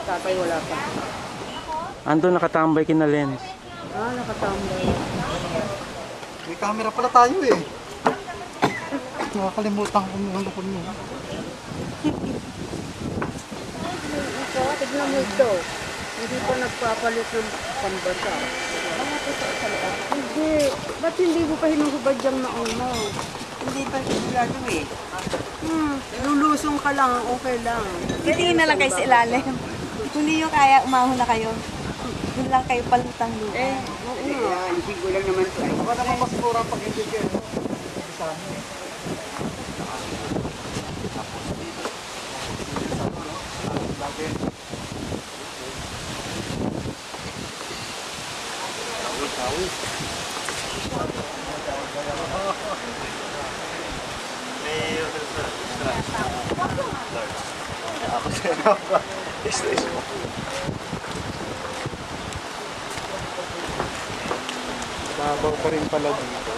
Tatay wala pa. Ando nakatambay kina Lens. Nakatambay. May camera pala tayo eh. Nakakalimutan ko yung lukon mo. Tignan mo ito. Hindi pa nagpapalit ng pambasa. Hindi. Ba't hindi mo pa hinuhubad yung naong mo? Hindi pa sigurado eh. Lulusong ka lang, okay lang. Titingin na lang kayo sa ilalim. Kung hindi nyo kaya, umahon na kayo. Doon lang kayo palutang lupa. Oo nga. Isigo lang naman ito. Baka naman pasigura pag hindi kayo. Babaw pa rin pala dito.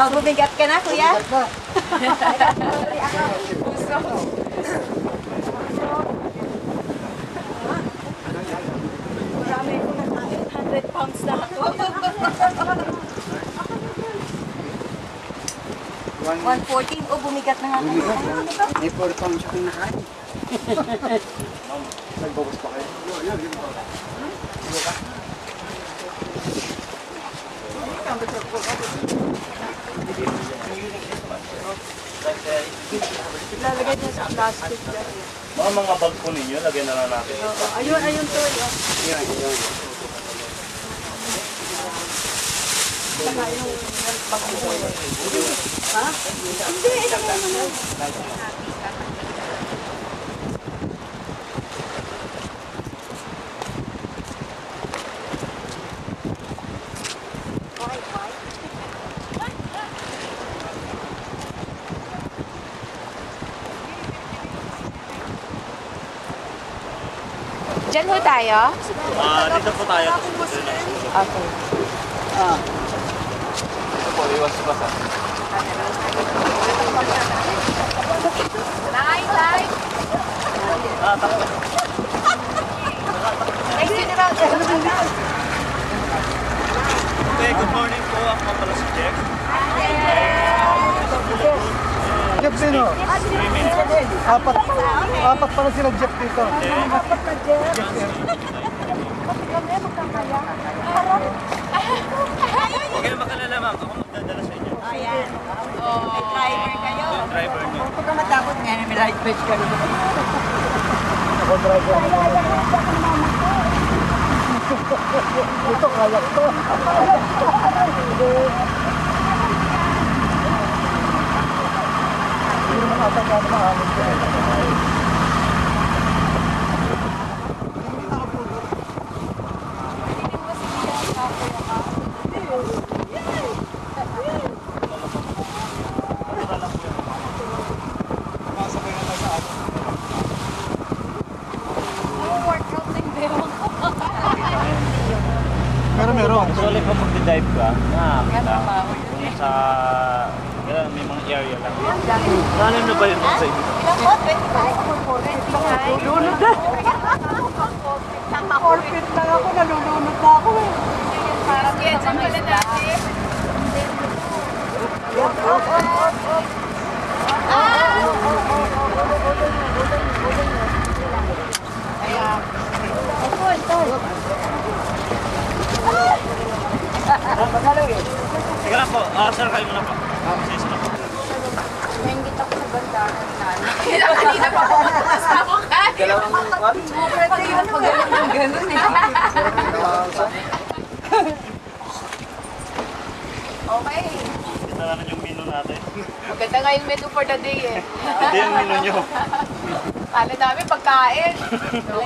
Oh, bumigat ka na, kuya? Marami ko na 800 pounds na ako. 114 o bumigat na nga. May 4 pounds akong nakain. Nagbawas pa kayo? Lalagay niya sa plastic. Mga bag po ninyo, lagyan na lang natin. Ayun to. Yan. Hindi, ilagay mo na. Diyan ho tayo? Dito po tayo. Okay. Ito po, iwas sa basa. Light. Nice to know. Okay, good morning po. Ako pala si Jeff. Jeff sino? Apat pala sila Jeff dito. Huwag kayo makalala, ma'am. Ako magdadala sa inyo. Ayan. May driver kayo. Driver niyo. Huwag ka matakot nga na may light switch ka rin. Ako driver. Ito kayak to. Hindi naman ata ka naman amin ko. Pero meron. Usually po pag-dive ka, nakakita kung sa may mga area lang. Nalim na ba yun sa inyo? Ilang po? 25? Lunod na. 4 feet lang ako, nalulunod na ako eh. Parang yan sa pala natin. Sige lang po, sir kayo muna po. Sige na po. Nainggit ako sa bandana ni Nana. Kanina pa ako nakasama ka. Pwede yun pag ganun eh. Okay. Ito naman yung menu natin. Maganda nga yung menu for the day eh. Ito yung menu nyo. Kala namin pagkain.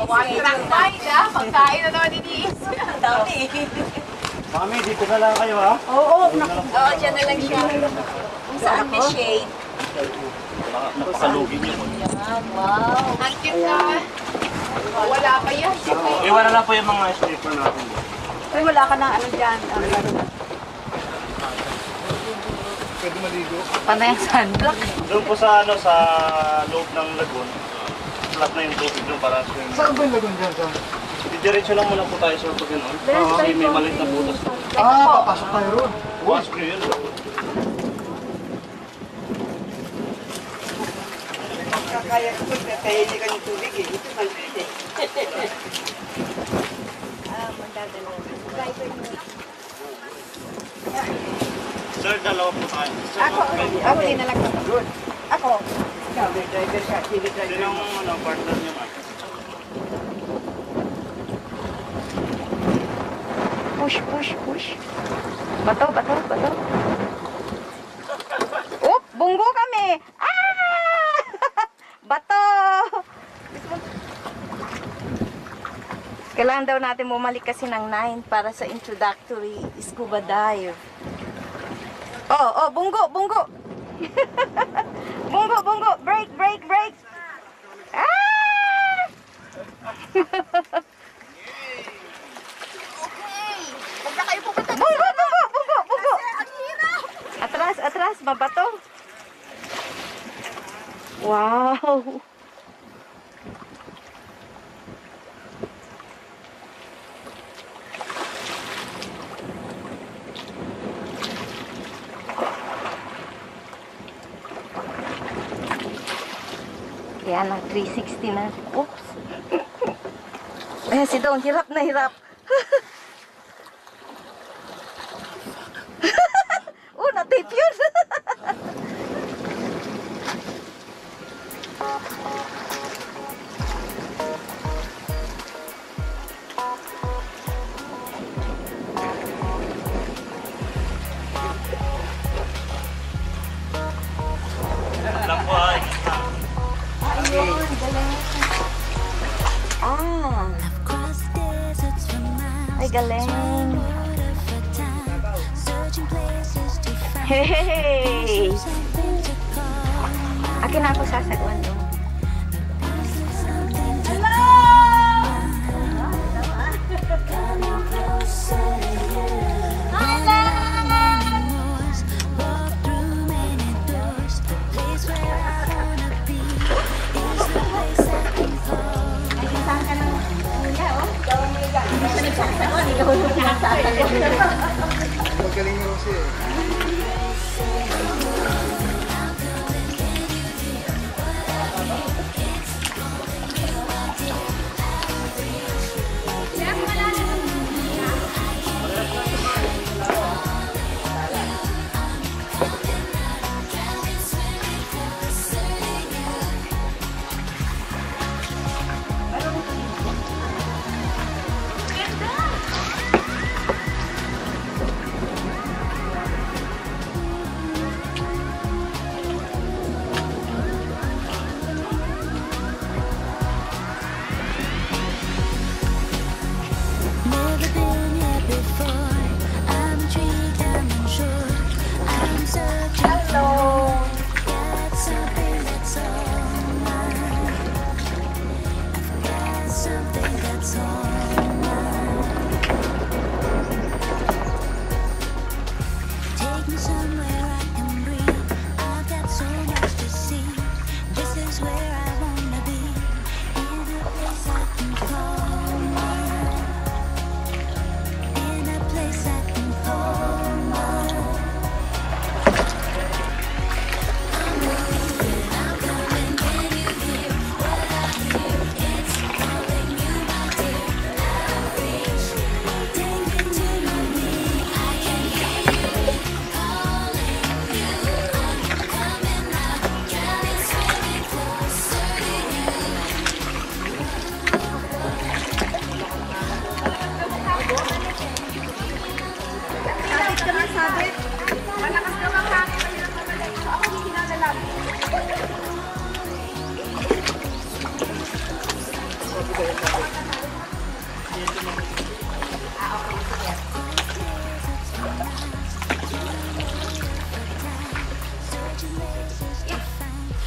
One track mind ah. Pagkain na naman iniis. Dami. Mami, dito na lang kayo ha? Oo, dyan na lang siya. Kung saan may shade. Napakalugi nyo po. Wow. Ang cute na. Wala pa yan. Iwan na lang po yung mga slipper natin. Ay, wala ka na ano dyan. Pwede maligo. Panay ang sunblock. Doon po sa ano sa loob ng lagoon. Flat na yung tubig doon para sa Saan ba yung lagoon dyan? Saan? diretso lang muna po tayo sa pag gano'n. May maliit na butas. Papasok tayo ron. Bukas ko yun. Kaya ko kaya hindi ka ng tubig eh. Ito maliit eh. Sir, dalawa po tayo. Sir, Ako din na lang. Ako. Ikaw, may driver siya. Sino sino driver? yung ano, partner niya man? Push, push, push. Bato, bato, bato. Oop, bunggo kami. Ah! Bato. Kailangan daw natin bumalik kasi ng 9 para sa introductory scuba dive. Oh, bunggo, bunggo. Bunggo, bunggo. Break, break, break. Ah! Bunggo, bunggo, bunggo, bunggo. Atras, atras, mabato. Wow. Yan ang 360 na. Oops. Ayan si Don, hirap na hirap. Na-tape yun. Alam po ay. Ay, galing. Hey! Akin na ako sasagwan doon. Magaling na rin siya eh.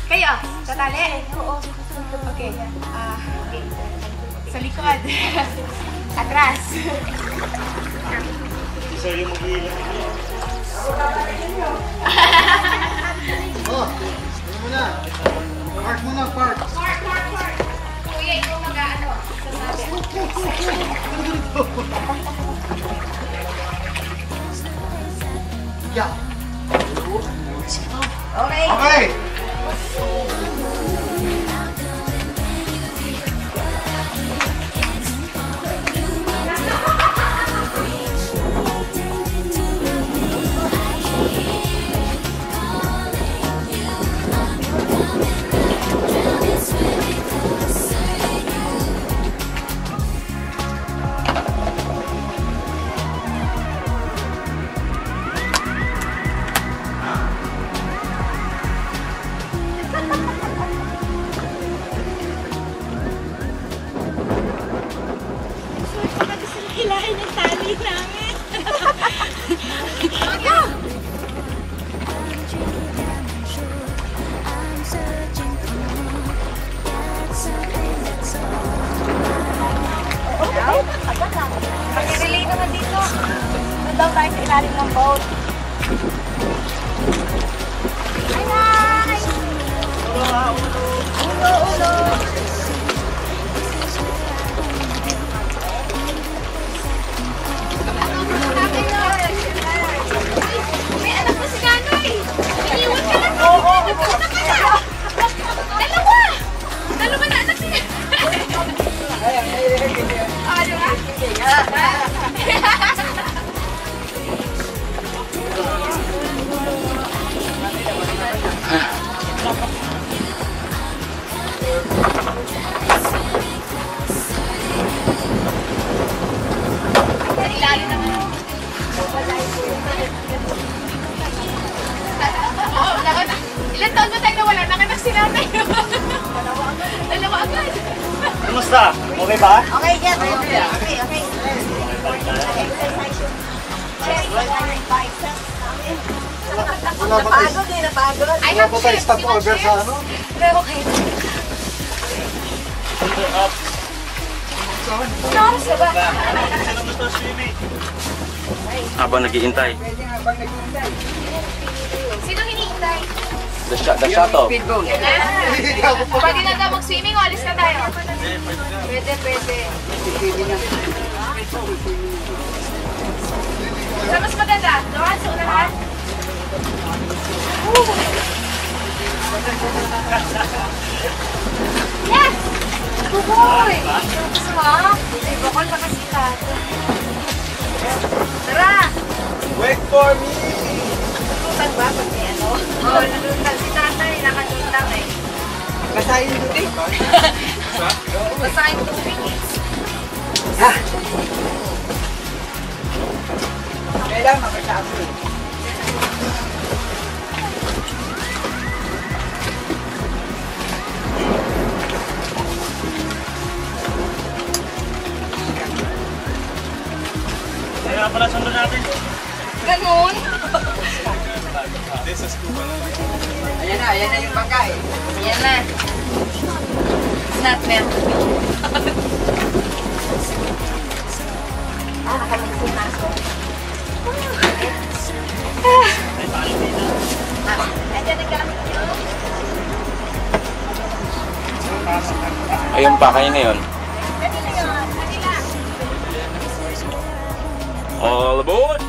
Kayo, tatali? Oo. Okay. Sa likod. Atras. Si Sir yung mag-iilang. Oh, ano mo na? Park muna, park. Kuya, ikaw mag-ano? Sasabi. Yeah. Okay. Okay. Hilahin yung tali namin. Pag-relay naman dito. Doon daw tayo sa ilalim ng boat. Hi! Ulo! May anak mo si Nanay! Iniwan ka lang! Nagpunta ka na! Dalawa! Dalawa na anak niya! Ano nga? Ilalim naman. Oo, ilan taon ba tayo nawala? Nanganak si Nanay. Dalawa agad. Kumusta? Okay ba? Okay, yes. Okay. Wala pa tayo. Napagod. I Wala have pa tayo chips. stop You want over sa chips? ano? Pero okay. Up. Nurse, diba? Sino gusto swimming? Habang nag-iintay. Sino hinihintay? The shuttle. Hindi ako pa. Pwede na daw mag-swimming o alis na tayo? Pwede. Saan mas maganda? Doon sa unahan? Yes! Buboy! Gusto mo? Bukol pa kasi tato. Tara! Wait for me! Lulutan ba pag may ano? Oo, lulutan. Si tatay, nakatutang eh. Kasayin mo din. Basahin tubig eh. Kailan makasama? Kaya pala sundan natin. Ganun? Ayan na yung bangka eh. Yan na. It's not meant to be. Nakalimutan na ako. Andiyan ang gamit nyo? Ayun pa, kayo na yun. Kanina yun. Kanina. All aboard!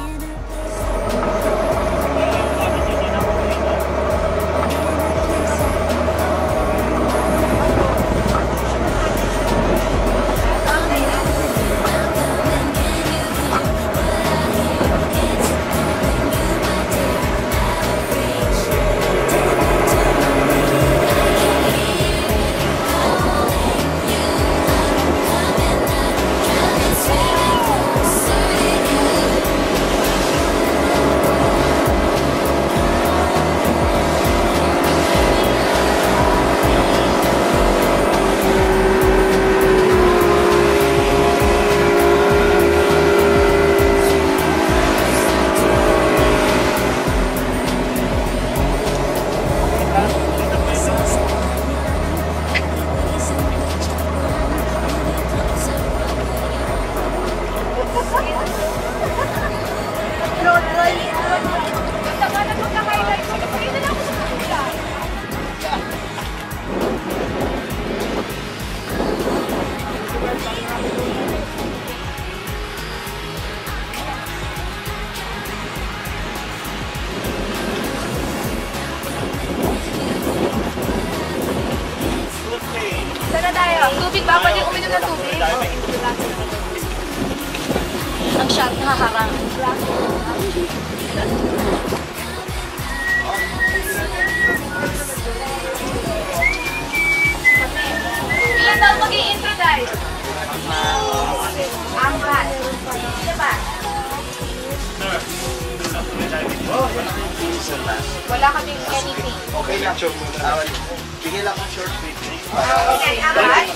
Papa, di uminom ng tubig. Ang shot haharang. Ilan daw mag-i-intro, guys? Apat. Sino ba? Wala kaming anything. Okay lang. Bigay lang ng short video. Okay, apat.